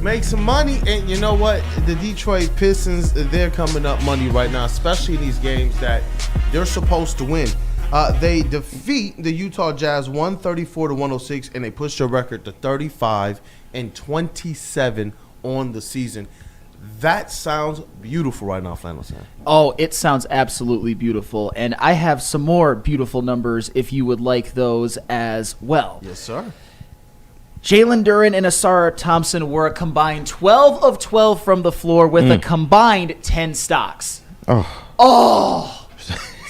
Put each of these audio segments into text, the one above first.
make some money. And you know what? The Detroit Pistons, they're coming up money right now, especially in these games that they're supposed to win. They defeat the Utah Jazz 134-106, and they push their record to 35-27 on the season. That sounds beautiful right now, Flannel Sam. Oh, it sounds absolutely beautiful. And I have some more beautiful numbers if you would like those as well. Yes, sir. Jalen Duren and Asar Thompson were a combined 12 of 12 from the floor with a combined 10 stocks. Oh.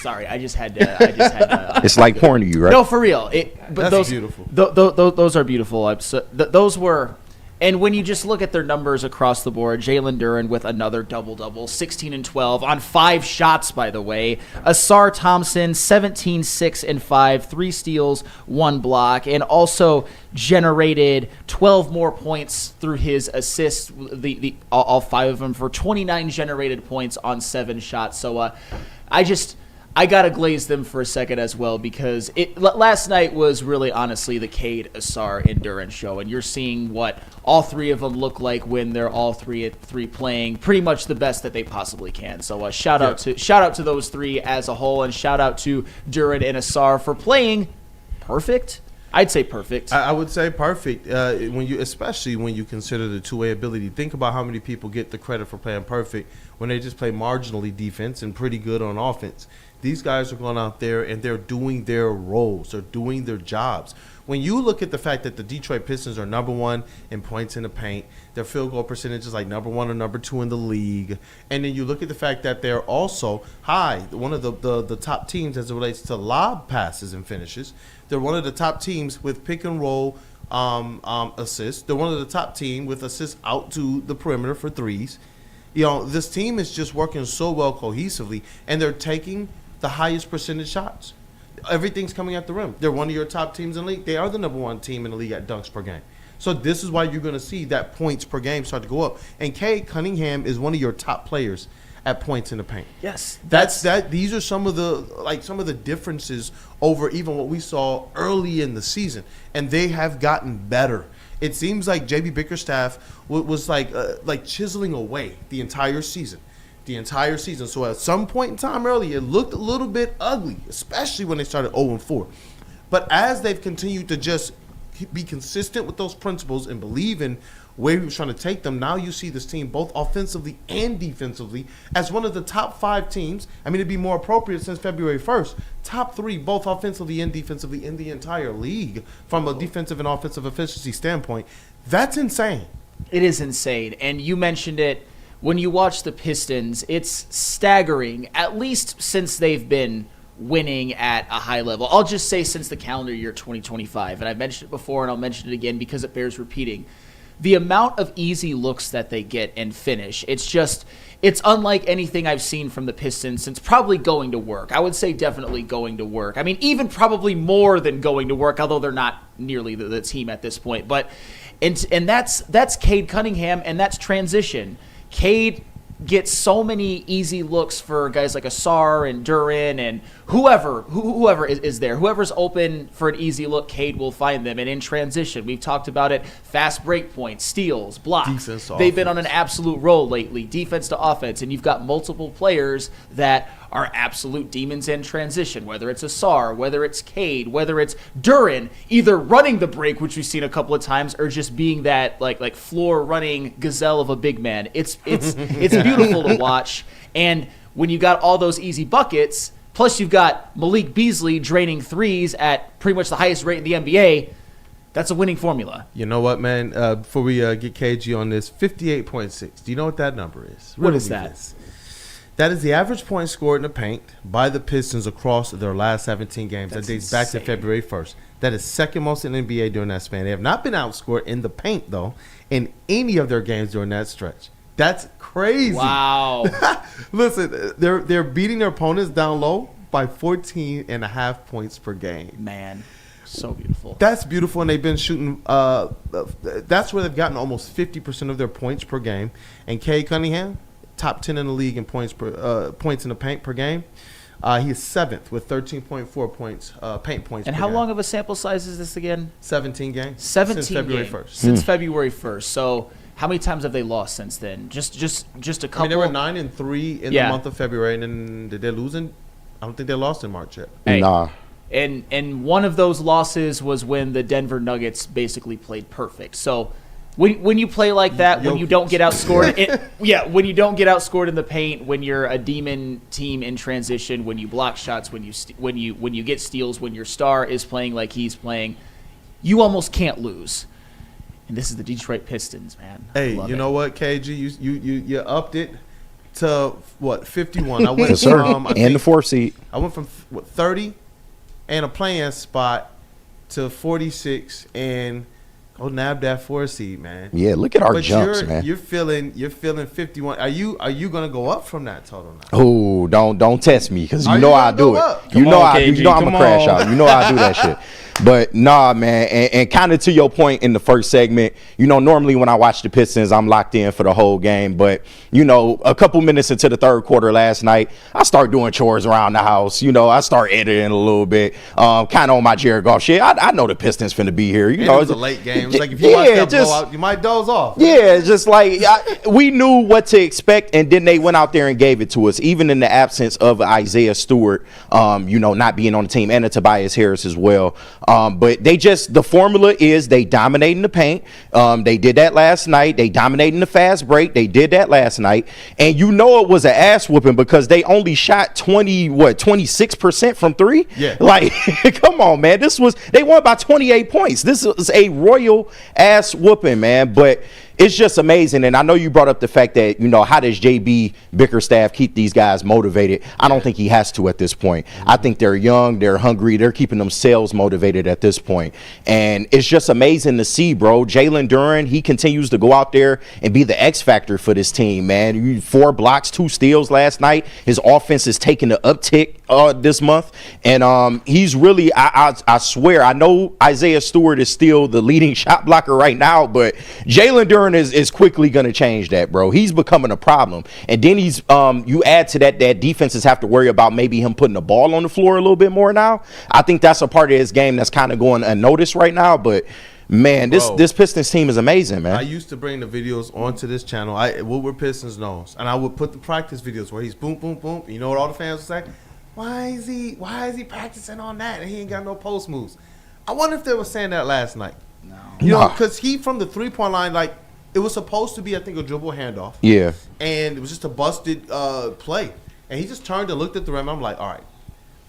Sorry, I just had to. It's like porn to you, right? No, for real. That's beautiful. Those are beautiful. Those were. And when you just look at their numbers across the board, Jalen Duren with another double-double, 16 and 12 on 5 shots, by the way. Asar Thompson, 17, 6 and 5, 3 steals, 1 block, and also generated 12 more points through his assists, all 5 of them, for 29 generated points on 7 shots. So I got to glaze them for a second as well, because last night was really honestly the Cade, Asar, and Duren show, and you're seeing what all 3 of them look like when they're all three playing pretty much the best that they possibly can. So shout out to those 3 as a whole, and shout out to Duren and Asar for playing perfect. I'd say perfect. I would say perfect. Especially when you consider the two-way ability. Think about how many people get the credit for playing perfect when they just play marginally defense and pretty good on offense. These guys are going out there and they're doing their roles. They're doing their jobs. When you look at the fact that the Detroit Pistons are number 1 in points in the paint, their field goal percentage is like number 1 or number 2 in the league, and then you look at the fact that they're also one of the top teams as it relates to lob passes and finishes. They're one of the top teams with pick and roll assists. They're one of the top team with assists out to the perimeter for threes. You know, this team is just working so well cohesively, and they're taking the highest percentage shots. Everything's coming at the rim. They're one of your top teams in the league. They are the number 1 team in the league at dunks per game. So this is why you're going to see that points per game start to go up. And Cade Cunningham is one of your top players at points in the paint. Yes, These are some of the differences over even what we saw early in the season, and they have gotten better. It seems like JB Bickerstaff was like chiseling away the entire season. So at some point in time early, it looked a little bit ugly, especially when they started 0-4. But as they've continued to just be consistent with those principles and believe in where he was trying to take them, now you see this team both offensively and defensively as one of the top 5 teams. I mean, it'd be more appropriate since February 1st. Top 3, both offensively and defensively in the entire league from a defensive and offensive efficiency standpoint. That's insane. It is insane. And you mentioned it. When you watch the Pistons, it's staggering, at least since they've been winning at a high level. I'll just say since the calendar year 2025, and I've mentioned it before and I'll mention it again because it bears repeating. The amount of easy looks that they get and finish, it's unlike anything I've seen from the Pistons since probably going to work. I would say definitely going to work. I mean, even probably more than going to work, although they're not nearly the team at this point. But and that's Cade Cunningham, and that's transition. Cade gets so many easy looks for guys like Asar and Duren and whoever is there. Whoever's open for an easy look, Cade will find them. And in transition, we've talked about it, fast break points, steals, blocks. They've been on an absolute roll lately, defense to offense, and you've got multiple players that are absolute demons in transition, whether it's Asar, whether it's Cade, whether it's Duren, either running the break, which we've seen a couple of times, or just being that like floor running gazelle of a big man. It's beautiful to watch. And when you got all those easy buckets, plus you've got Malik Beasley draining threes at pretty much the highest rate in the NBA, that's a winning formula. You know what, man? Before we get KG on this, 58.6. Do you know what that number is? What is that? That is the average point scored in the paint by the Pistons across their last 17 games. That's that dates back to February 1st. That is second most in the NBA during that span. They have not been outscored in the paint, though, in any of their games during that stretch. That's crazy. Wow. Listen, they're beating their opponents down low by 14.5 points per game. Man, so beautiful. That's beautiful, and they've been shooting that's where they've gotten almost 50% of their points per game. And Cade Cunningham, top 10 in the league in points in the paint per game. He is 7th with 13.4 points, paint points. And per how game. long of a sample size is this again? 17 games. 17 since February games. 1st. Since February 1st. So How many times have they lost since then? Just a couple. I mean, they were 9-3 in the month of February, and then did they lose in? I don't think they lost in March yet. Hey, Nah. And one of those losses was when the Denver Nuggets basically played perfect. So when you play like that, when you don't get outscored, when you don't get outscored in the paint, when you're a demon team in transition, when you block shots, when you get steals, when your star is playing like he's playing, you almost can't lose. And this is the Detroit Pistons, man. Hey, you know what, KG, you upped it to what 51. I went Yes, sir. from And the 4 seed. I went from 30 and a playing spot to 46 and go nab that 4 seed, man. Yeah, look at our But jumps, man. you're feeling 51. Are you gonna go up from that total now? Oh, don't test me, because Are you know you I gonna do go it. up? You Come know on, I do. KG, You know I'm come a crash on. out. You know I do that shit. But nah, man, and kind of to your point in the first segment, normally when I watch the Pistons, I'm locked in for the whole game. But a couple minutes into the third quarter last night, I start doing chores around the house. I start editing a little bit, kind of on my Jared Goff shit. I know the Pistons finna be here. It was a late game. It's like if you watch that blowout, you might doze off. Yeah, it's just like we knew what to expect, and then they went out there and gave it to us, even in the absence of Isaiah Stewart, not being on the team, and a Tobias Harris as well. But the formula is they dominate in the paint. They did that last night. They dominated in the fast break. They did that last night. And it was an ass whooping because they only shot 26% from three? Yeah. Like, come on, man. They won by 28 points. This is a royal ass whooping, man. But it's just amazing. And I know you brought up the fact that, how does JB Bickerstaff keep these guys motivated? I don't think he has to at this point. I think they're young, they're hungry, they're keeping themselves motivated at this point. And it's just amazing to see, bro. Jalen Duren, he continues to go out there and be the X factor for this team, man. 4 blocks, 2 steals last night. His offense is taking an uptick this month. And he's really, I swear, I know Isaiah Stewart is still the leading shot blocker right now, but Jalen Duren is quickly going to change that, bro. He's becoming a problem. And then you add to that defenses have to worry about maybe him putting the ball on the floor a little bit more now. I think that's a part of his game that's kind of going unnoticed right now. But man, this Pistons team is amazing, man. I used to bring the videos onto this channel. Woodward Pistons knows, and I would put the practice videos where he's boom, boom, boom. You know what all the fans would say? Why is he practicing on that and he ain't got no post moves? I wonder if they were saying that last night. No. Because he from the 3-point line, like it was supposed to be, I think, a dribble handoff. Yeah. And it was just a busted play, and he just turned and looked at the rim. I'm like, all right.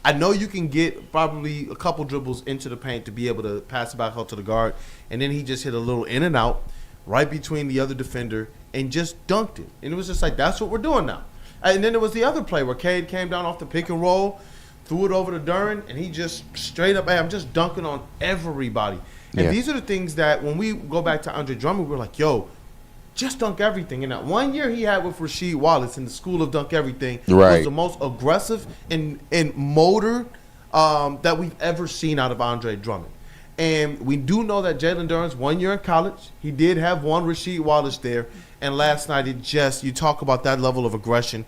I know you can get probably a couple dribbles into the paint to be able to pass it back out to the guard. And then he just hit a little in and out right between the other defender and just dunked it. And it was just like, that's what we're doing now. And then there was the other play where Cade came down off the pick and roll, threw it over to Duren, and he just straight up, hey, I'm just dunking on everybody. And these are the things that when we go back to Andre Drummond, we're like, yo, just dunk everything. And that 1 year he had with Rasheed Wallace in the school of dunk everything was the most aggressive and motor that we've ever seen out of Andre Drummond. And we do know that Jalen Duren's 1 year in college. He did have one Rasheed Wallace there. And last night, you talk about that level of aggression.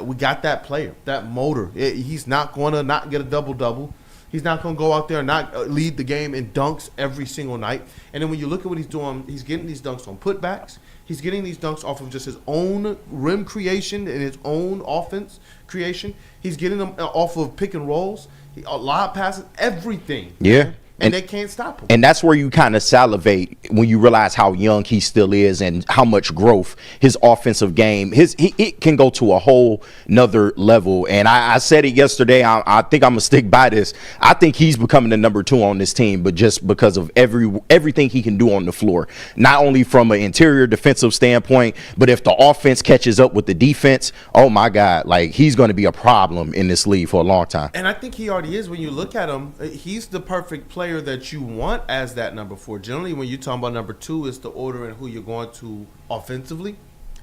We got that player, that motor. He's not going to not get a double-double. He's not going to go out there and not lead the game in dunks every single night. And then when you look at what he's doing, he's getting these dunks on putbacks. He's getting these dunks off of just his own rim creation and his own offense creation. He's getting them off of pick and rolls, a lot of passes, everything. Yeah. And they can't stop him. And that's where you kind of salivate when you realize how young he still is and how much growth his offensive game, it can go to a whole nother level. And I said it yesterday. I think I'm going to stick by this. I think he's becoming the number 2 on this team, but just because of everything he can do on the floor, not only from an interior defensive standpoint, but if the offense catches up with the defense, oh my God, like he's going to be a problem in this league for a long time. And I think he already is. When you look at him, he's the perfect player that you want as that number 4. Generally, when you're talking about number 2, it's the order and who you're going to offensively.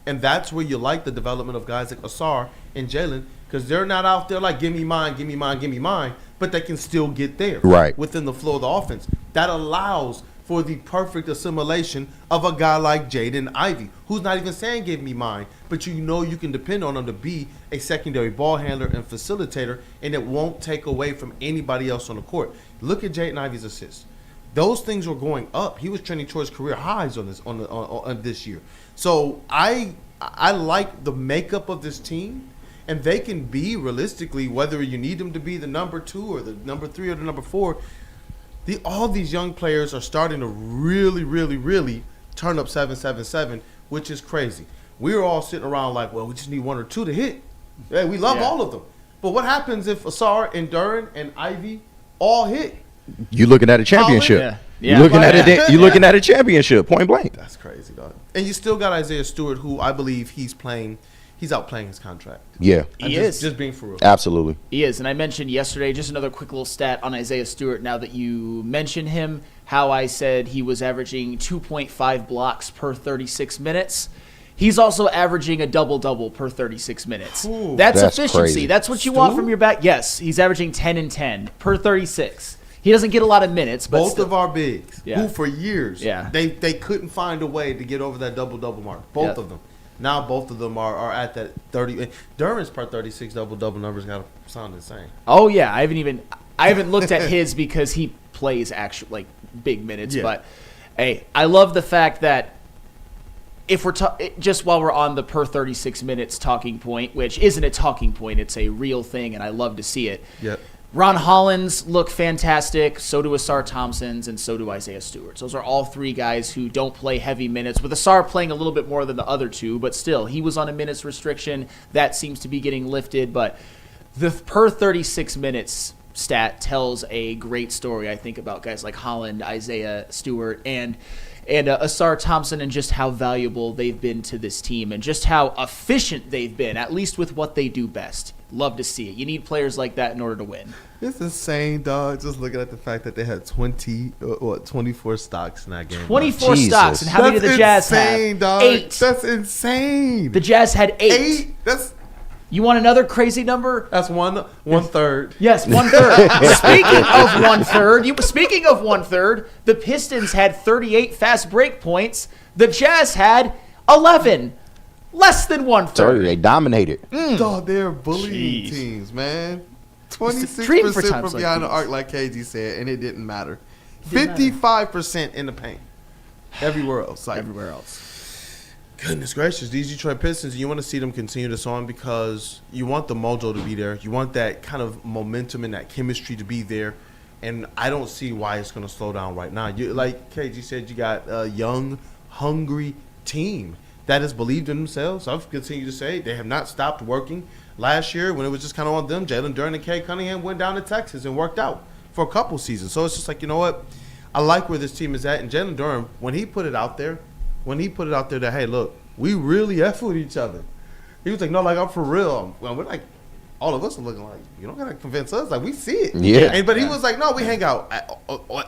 And that's where you like the development of guys like Asar and Jalen, because they're not out there like, give me mine, give me mine, give me mine, but they can still get there within the flow of the offense. That allows for the perfect assimilation of a guy like Jaden Ivey, who's not even saying give me mine, but you know you can depend on him to be a secondary ball handler and facilitator, and it won't take away from anybody else on the court. Look at Jaden Ivey's assists. those things were going up. He was trending towards career highs on this year. So I like the makeup of this team, and they can be realistically, whether you need them to be the number 2 or the number 3 or the number 4. All these young players are starting to really, really, really turn up 7-7-7, which is crazy. We were all sitting around like, well, we just need 1 or 2 to hit. Yeah, we love all of them. But what happens if Asar and Duren and Ivy all hit? You looking at a championship. Yeah. You looking at a championship, point blank. That's crazy, dog. And you still got Isaiah Stewart, who I believe he's outplaying his contract. Yeah. He is. Just being for real. Absolutely. He is. And I mentioned yesterday, just another quick little stat on Isaiah Stewart now that you mention him, how I said he was averaging 2.5 blocks per 36 minutes. He's also averaging a double-double per 36 minutes. Ooh, that's efficiency. Crazy. That's what you want from your back. Yes, he's averaging 10 and 10 per 36. He doesn't get a lot of minutes, but both of our bigs, who for years, Yeah. they couldn't find a way to get over that double-double mark. Both of them. Now both of them are at that 30. Duren's per 36 double-double numbers got to sound insane. Oh yeah, I haven't looked at his because he plays actually like big minutes. Yeah. But hey, I love the fact that if we're just while we're on the per 36 minutes talking point, which isn't a talking point, it's a real thing, and I love to see it. Yep. Ron Hollins look fantastic. So do Asar Thompson's, and so do Isaiah Stewart's. Those are all 3 guys who don't play heavy minutes, with Asar playing a little bit more than the other 2, but still, he was on a minutes restriction. That seems to be getting lifted, but the per 36 minutes stat tells a great story, I think, about guys like Holland, Isaiah Stewart, and Asar Thompson, and just how valuable they've been to this team and just how efficient they've been, at least with what they do best. Love to see it. You need players like that in order to win. It's insane, dog. Just looking at the fact that they had 24 stocks in that game. 24 stocks, and how many did the Jazz have? Dog. 8. That's insane. The Jazz had 8. 8? You want another crazy number? That's one third. Yes, 1/3. Speaking of 1/3, the Pistons had 38 fast break points. The Jazz had 11. Less than 1/3. Sorry, they dominated. Dog, they're bullying teams, man. Treat for 26% times from like behind the these. arc, like KG said, and it didn't matter. 55% in the paint. Everywhere else. Everywhere else. Goodness gracious, these Detroit Pistons, you want to see them continue this on because you want the mojo to be there. You want that kind of momentum and that chemistry to be there. And I don't see why it's going to slow down right now. Like KG said, you got a young, hungry team that has believed in themselves. I've continued to say they have not stopped working. Last year, when it was just kind of on them, Jalen Duren and Cade Cunningham went down to Texas and worked out for a couple seasons. So it's just like, you know what? I like where this team is at. And Jalen Duren, when he put it out there that, hey, look, we really F with each other. He was like, no, like, I'm for real. Well, we're like, all of us are looking like, you don't got to convince us. Like, we see it. Yeah. But he was like, no, we hang out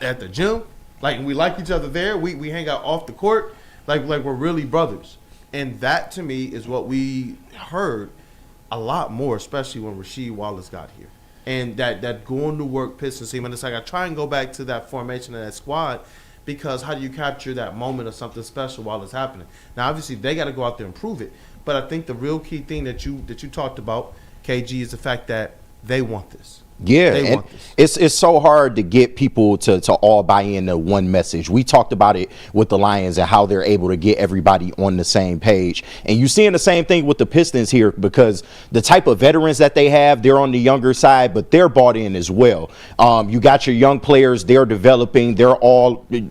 at the gym. Like, we like each other there. We hang out off the court. Like we're really brothers. And that, to me, is what we heard a lot more, especially when Rasheed Wallace got here. And that going to work Pistons team. And it's like I try and go back to that formation of that squad because how do you capture that moment of something special while it's happening? Now, obviously, they got to go out there and prove it. But I think the real key thing that you talked about, KG, is the fact that they want this. Yeah, They and want this. it's so hard to get people to all buy into one message. We talked about it with the Lions and how they're able to get everybody on the same page. And you're seeing the same thing with the Pistons here because the type of veterans that they have, they're on the younger side, but they're bought in as well. You got your young players, they're developing,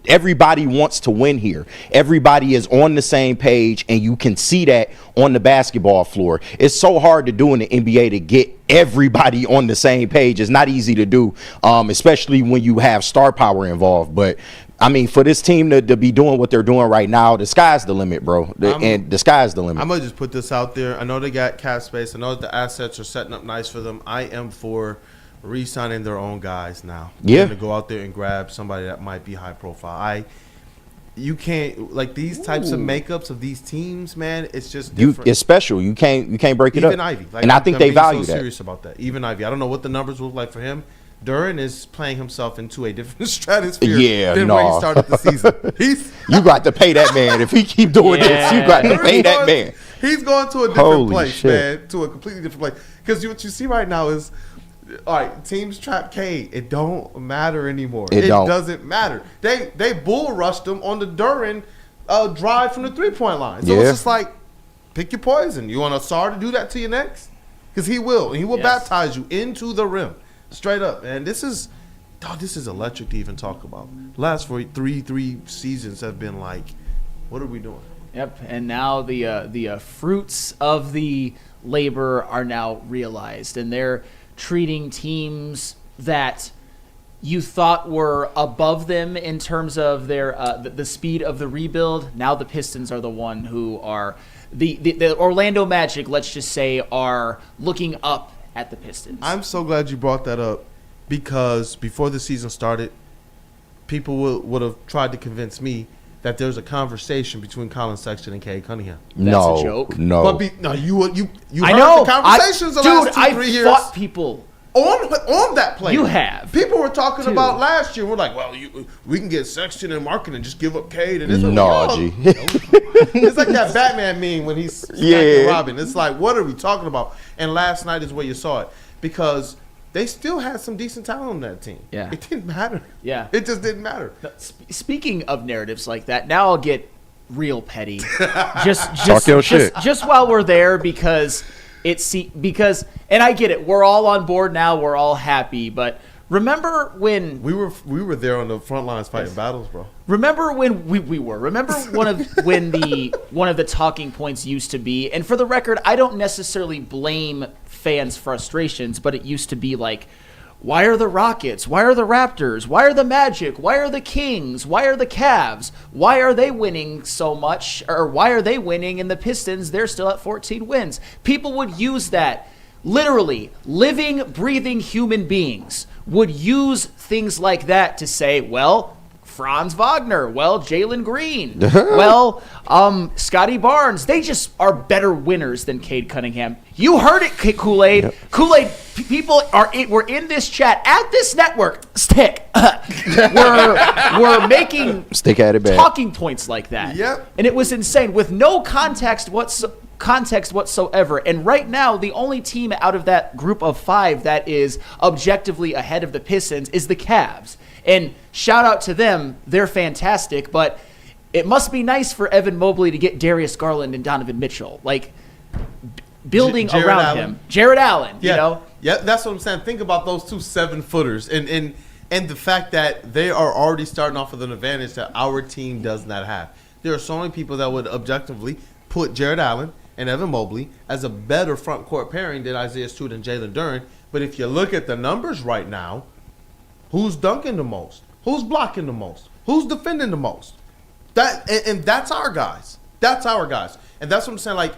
everybody wants to win here. Everybody is on the same page, and you can see that on the basketball floor. It's so hard to do in the NBA to get everybody on the same page. It's not easy to do, especially when you have star power involved. But I mean, for this team to be doing what they're doing right now, the sky's the limit, bro. The sky's the limit. I'm gonna just put this out there. I know they got cap space. I know that the assets are setting up nice for them. I am for re-signing their own guys now. Yeah. And to go out there and grab somebody that might be high profile. You can't, like, these types of makeups of these teams, man. It's just different. It's special. You can't break it Even up. Ivy, like, and I think they value so that. serious about that. Even Ivy, I don't know what the numbers look like for him. Duren is playing himself into a different stratosphere than where he started the season. You got to pay that man if he keep doing this. You got to pay that man. He's going to a different place, man. To a completely different place. Because what you see right now is All right, teams trap Cade. It don't matter anymore. It don't. Doesn't matter. They bull rushed him on the Duren drive from the 3-point line. So it's just like, pick your poison. You want Asar to do that to you next? Because he will. He will baptize you into the rim. Straight up. And this is electric to even talk about. Last three seasons have been like, what are we doing? Yep, and now the fruits of the labor are now realized, and they're treating teams that you thought were above them in terms of their the speed of the rebuild. Now the Pistons are the one who are the Orlando Magic, let's just say, are looking up at the Pistons. I'm so glad you brought that up because before the season started, people would have tried to convince me that there's a conversation between Colin Sexton and Cade Cunningham. That's a joke. No. But you I heard know. the conversations the last 2-3 years. I fought people on that play. You have. People were talking Dude. about last year. We're like, well, we can get Sexton and Markin and just give up Cade. And it's G. It's like that Batman meme when he's smacking Robin. It's like, what are we talking about? And last night is where you saw it because they still had some decent talent on that team. Yeah. It didn't matter. Yeah. It just didn't matter. Speaking of narratives like that, now I'll get real petty. Talk your shit. Just while we're there, because and I get it, we're all on board now, we're all happy, but remember when we were there on the front lines fighting battles, bro. Remember when we were. Remember one of the talking points used to be, and for the record, I don't necessarily blame fans' frustrations, but it used to be like, why are the Rockets? Why are the Raptors? Why are the Magic? Why are the Kings? Why are the Cavs? Why are they winning so much? Or why are they winning and the Pistons, they're still at 14 wins? People would use that. Literally, living, breathing human beings would use things like that to say, well, Franz Wagner, well, Jalen Green, well, Scotty Barnes, they just are better winners than Cade Cunningham. You heard it, Kool-Aid. Yep. Kool-Aid, people we're in this chat at this network. Stick. we're making stick at it, talking points like that. Yep. And it was insane with no context whatsoever. And right now, the only team out of that group of 5 that is objectively ahead of the Pistons is the Cavs. And shout out to them. They're fantastic. But it must be nice for Evan Mobley to get Darius Garland and Donovan Mitchell. Like, building around him. Jared Allen, yeah. You know? Yeah, that's what I'm saying. Think about those 2 7-footers and the fact that they are already starting off with an advantage that our team does not have. There are so many people that would objectively put Jared Allen and Evan Mobley as a better front court pairing than Isaiah Stewart and Jalen Duren. But if you look at the numbers right now, who's dunking the most? Who's blocking the most? Who's defending the most? And that's our guys. That's our guys. And that's what I'm saying. Like,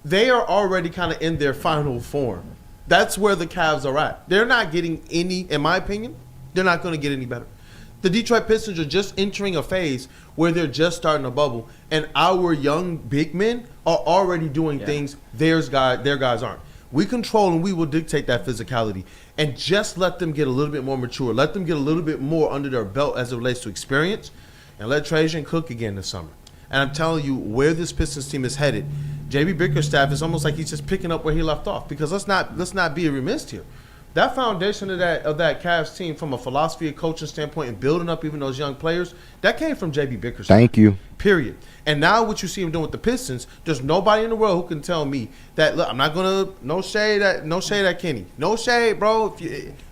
they are already kind of in their final form. That's where the Cavs are at. They're not getting any, in my opinion, they're not going to get any better. The Detroit Pistons are just entering a phase where they're just starting a bubble, and our young big men are already doing things their guys aren't. We control and we will dictate that physicality, and just let them get a little bit more mature. Let them get a little bit more under their belt as it relates to experience, and let Trajan cook again this summer. And I'm telling you, where this Pistons team is headed, JB Bickerstaff is almost like he's just picking up where he left off. Because let's not be remiss here. That foundation of that Cavs team, from a philosophy of coaching standpoint and building up even those young players, that came from JB Bickerstaff. Thank you. Period. And now what you see him doing with the Pistons, there's nobody in the world who can tell me that. Look, I'm not gonna no shade at Kenny, no shade, bro.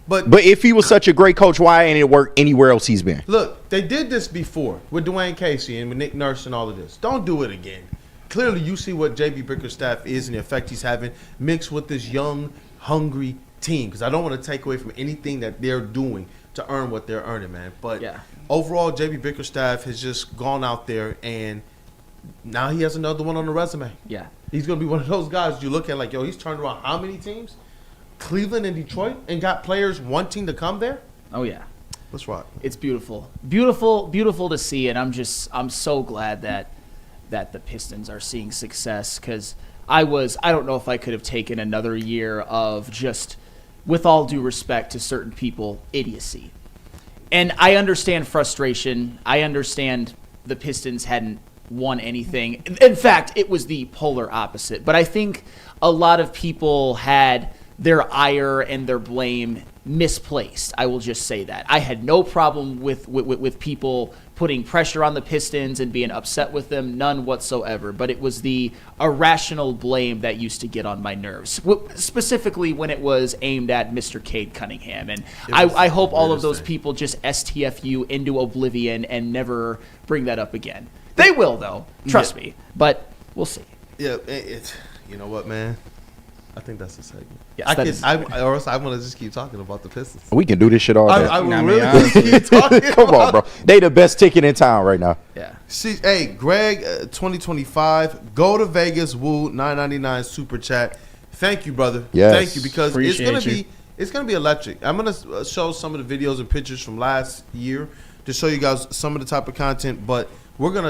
But if he was such a great coach, why ain't it work anywhere else he's been? Look, they did this before with Dwayne Casey and with Nick Nurse and all of this. Don't do it again. Clearly, you see what JB Bickerstaff is and the effect he's having mixed with this young, hungry team. Because I don't want to take away from anything that they're doing to earn what they're earning, man. But overall, JB Bickerstaff has just gone out there, and now he has another one on the resume. Yeah. He's going to be one of those guys you look at like, yo, he's turned around how many teams? Cleveland and Detroit, and got players wanting to come there? Oh, yeah. Let's rock. It's beautiful. Beautiful, beautiful to see, and I'm so glad that the Pistons are seeing success, because I don't know if I could have taken another year of just, with all due respect to certain people, idiocy. And I understand frustration. I understand the Pistons hadn't won anything. In fact, it was the polar opposite. But I think a lot of people had their ire and their blame misplaced. I will just say that. I had no problem with people putting pressure on the Pistons and being upset with them, none whatsoever. But it was the irrational blame that used to get on my nerves, specifically when it was aimed at Mr. Cade Cunningham. And I hope all of those people just STFU into oblivion and never bring that up again. They will, though. Trust me. But we'll see. Yeah, you know what, man? I think that's the segment. Yes, or else I want to just keep talking about the Pistons. We can do this shit all day. I will really just keep talking. Come on, bro. They the best ticket in town right now. Yeah. See, hey, Greg, 2025. Go to Vegas. Woo, $9.99 super chat. Thank you, brother. Yes. Thank you, because Appreciate it's gonna be electric. I'm gonna show some of the videos and pictures from last year to show you guys some of the type of content. But we can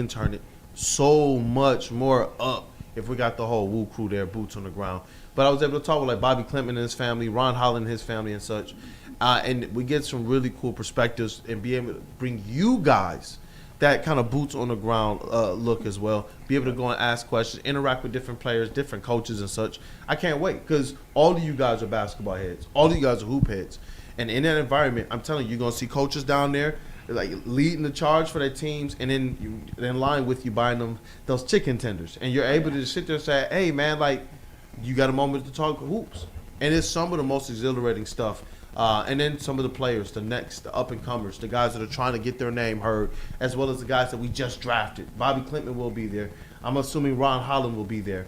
turn it so much more up if we got the whole Woo crew there, boots on the ground. But I was able to talk with like Bobby Clinton and his family, Ron Holland and his family and such. And we get some really cool perspectives and be able to bring you guys that kind of boots on the ground look as well. Be able to go and ask questions, interact with different players, different coaches and such. I can't wait, because all of you guys are basketball heads. All of you guys are hoop heads. And in that environment, I'm telling you, you're going to see coaches down there like leading the charge for their teams, and then in line with you buying them those chicken tenders, and you're able to just sit there and say, hey man, like, you got a moment to talk hoops. And it's some of the most exhilarating stuff. And then some of the players, the up and comers, the guys that are trying to get their name heard, as well as the guys that we just drafted. Bobby Clinton will be there. I'm assuming Ron Holland will be there.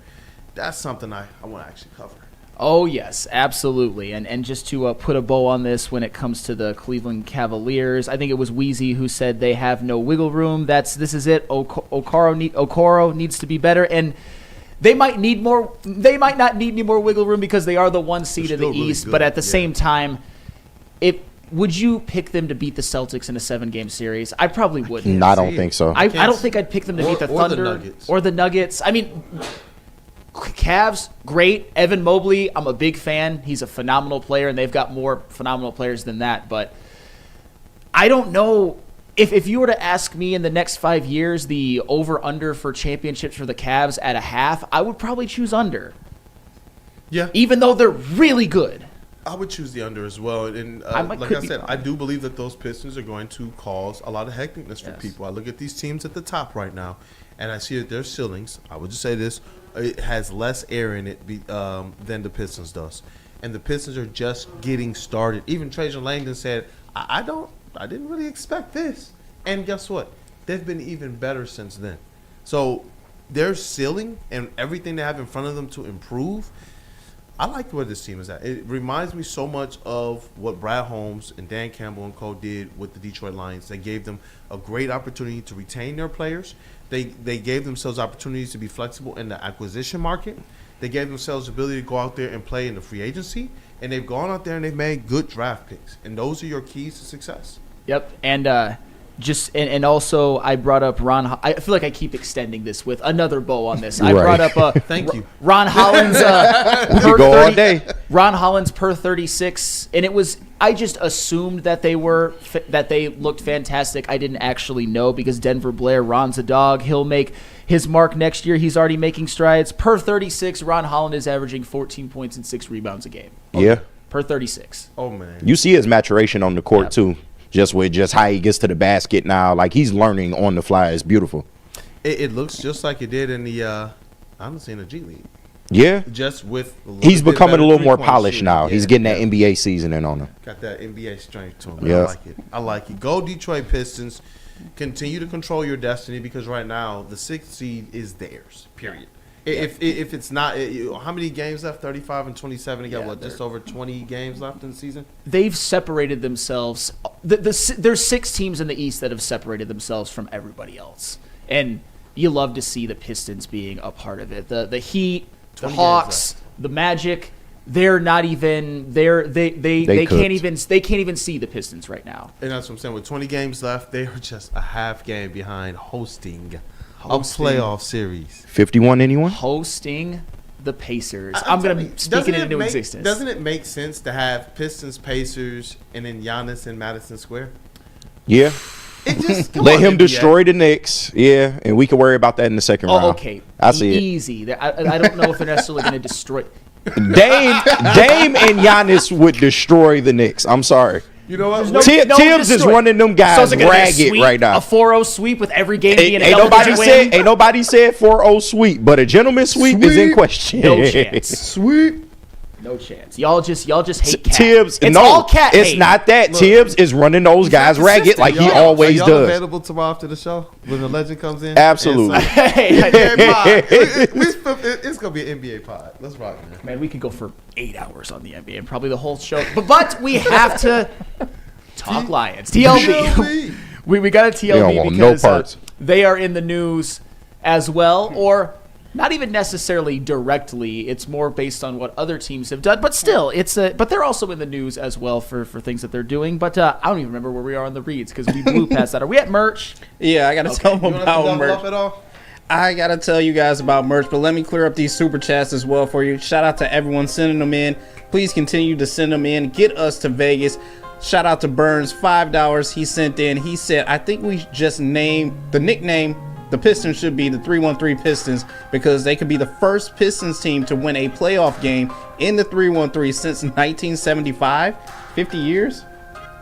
That's something I want to actually cover. Oh, yes, absolutely. And just to put a bow on this when it comes to the Cleveland Cavaliers, I think it was Wheezy who said they have no wiggle room. This is it. Okoro needs to be better. And they might not need any more wiggle room because they are the 1 seed in the East. Really, but at the same time, would you pick them to beat the Celtics in a 7-game series? I probably wouldn't. No, I don't think so. I don't think I'd pick them to beat the Thunder or the Nuggets. I mean, Cavs, great. Evan Mobley, I'm a big fan. He's a phenomenal player, and they've got more phenomenal players than that. But I don't know. If you were to ask me in the next 5 years the over-under for championships for the Cavs at a half, I would probably choose under. Yeah. Even though they're really good. I would choose the under as well. And like I said, I do believe that those Pistons are going to cause a lot of hecticness for people. I look at these teams at the top right now, and I see that their ceilings, I would just say this, it has less air in it than the Pistons does. And the Pistons are just getting started. Even Trajan Langdon said, I didn't really expect this. And guess what? They've been even better since then. So their ceiling and everything they have in front of them to improve, I like where this team is at. It reminds me so much of what Brad Holmes and Dan Campbell and co did with the Detroit Lions. They gave them a great opportunity to retain their players. They gave themselves opportunities to be flexible in the acquisition market. They gave themselves the ability to go out there and play in the free agency. And they've gone out there and they've made good draft picks. And those are your keys to success. Yep. And and also I brought up Ron. I feel like I keep extending this with another bow on this. I brought up thank you, Ron Holland's per go 30, all day. Ron Holland's per 36, and it was. I just assumed that they looked fantastic. I didn't actually know because Denver Blair, Ron's a dog. He'll make his mark next year. He's already making strides. Per 36, Ron Holland is averaging 14 points and 6 rebounds a game. Yeah. Per 36. Oh man. You see his maturation on the court too. Just how he gets to the basket now. Like, he's learning on the fly. It's beautiful. It looks just like it did in the honestly in the G League. Yeah. Just with he's becoming a little more polished now. Yeah, he's getting that NBA seasoning on him. Got that NBA strength to him. Yeah. I like it. Go Detroit Pistons. Continue to control your destiny, because right now the 6th seed is theirs. Period. If it's not, how many games left? 35 and 27. They got just over 20 games left in the season. They've separated themselves. There's 6 teams in the East that have separated themselves from everybody else, and you love to see the Pistons being a part of it. The Heat, the Hawks, the Magic. They're not even. They can't even see the Pistons right now. And that's what I'm saying. With 20 games left, they are just a half game behind hosting a playoff series. 51 anyone? Hosting the Pacers. I'm going to speak it into existence. Doesn't it make sense to have Pistons, Pacers, and then Giannis in Madison Square? Yeah. It just let him destroy the Knicks. Yeah, and we can worry about that in the second round. Oh, okay. I see it. Easy. I don't know if they're necessarily going to destroy. Dame and Giannis would destroy the Knicks. I'm sorry. You know what? Tibbs is running them guys ragged right now. A 4-0 sweep with every game being a Ain't nobody said 4-0 sweep, but a gentleman's sweep is in question. No chance. Sweep. No chance. Y'all just hate Cat. Tibbs, it's no, all Cat it's hate. not that. Look, Tibbs is running those guys ragged like he always are y'all does. available tomorrow after the show when the legend comes in? Absolutely. It's gonna be an NBA pod. Let's rock, Man, we could go for 8 hours on the NBA and probably the whole show. But we have to talk Lions. TLB. we got a TLB don't want because no parts. they are in the news as well, or not even necessarily directly. It's more based on what other teams have done. But still, but they're also in the news as well for things that they're doing. But I don't even remember where we are on the reads because we blew past that. Are we at merch? Yeah, I got to tell them about merch. Up at all? I got to tell you guys about merch, but let me clear up these super chats as well for you. Shout out to everyone sending them in. Please continue to send them in. Get us to Vegas. Shout out to Burns, $5 he sent in. He said, I think we just named the nickname. The Pistons should be the 313 Pistons because they could be the first Pistons team to win a playoff game in the 313 since 1975. 50 years?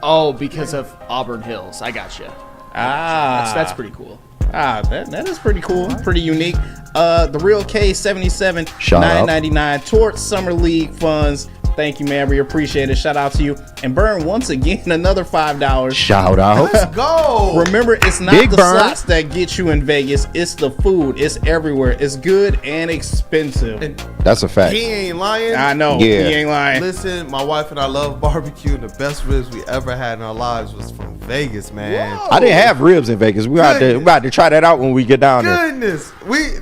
Oh, because of Auburn Hills. I gotcha. That's pretty cool. That is pretty cool. Pretty unique. The Real K77 $9.99 towards Summer League funds. Thank you, man. We appreciate it. Shout out to you. And Burn, once again, another $5. Shout out. Let's go. Remember, it's not Big the Burn. slots that get you in Vegas. It's the food. It's everywhere. It's good and expensive. And That's a fact. he ain't lying. I know. Yeah. He ain't lying. Listen, my wife and I love barbecue, and the best ribs we ever had in our lives was from Vegas, man. I didn't have ribs in Vegas. We about to try that out when we get down there. Goodness,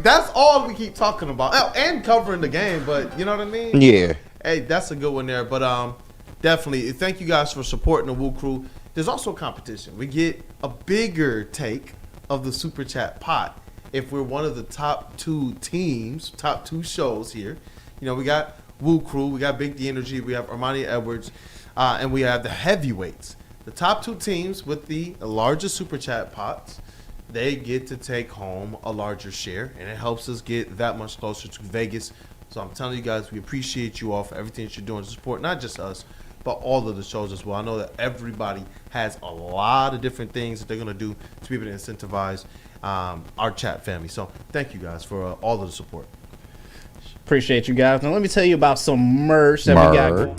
that's all we keep talking about. Oh, and covering the game, but you know what I mean? Yeah. Hey, that's a good one there. But definitely, thank you guys for supporting the Woo Crew. There's also competition. We get a bigger take of the Super Chat pot if we're one of the top 2 teams, top 2 shows here. You know, we got Woo Crew, we got Big D Energy, we have Armani Edwards, and we have the heavyweights. The top 2 teams with the largest Super Chat pots, they get to take home a larger share, and it helps us get that much closer to Vegas. So I'm telling you guys, we appreciate you all for everything that you're doing to support not just us, but all of the shows as well. I know that everybody has a lot of different things that they're going to do to be able to incentivize our chat family. So thank you guys for all of the support. Appreciate you guys. Now let me tell you about some merch that we got.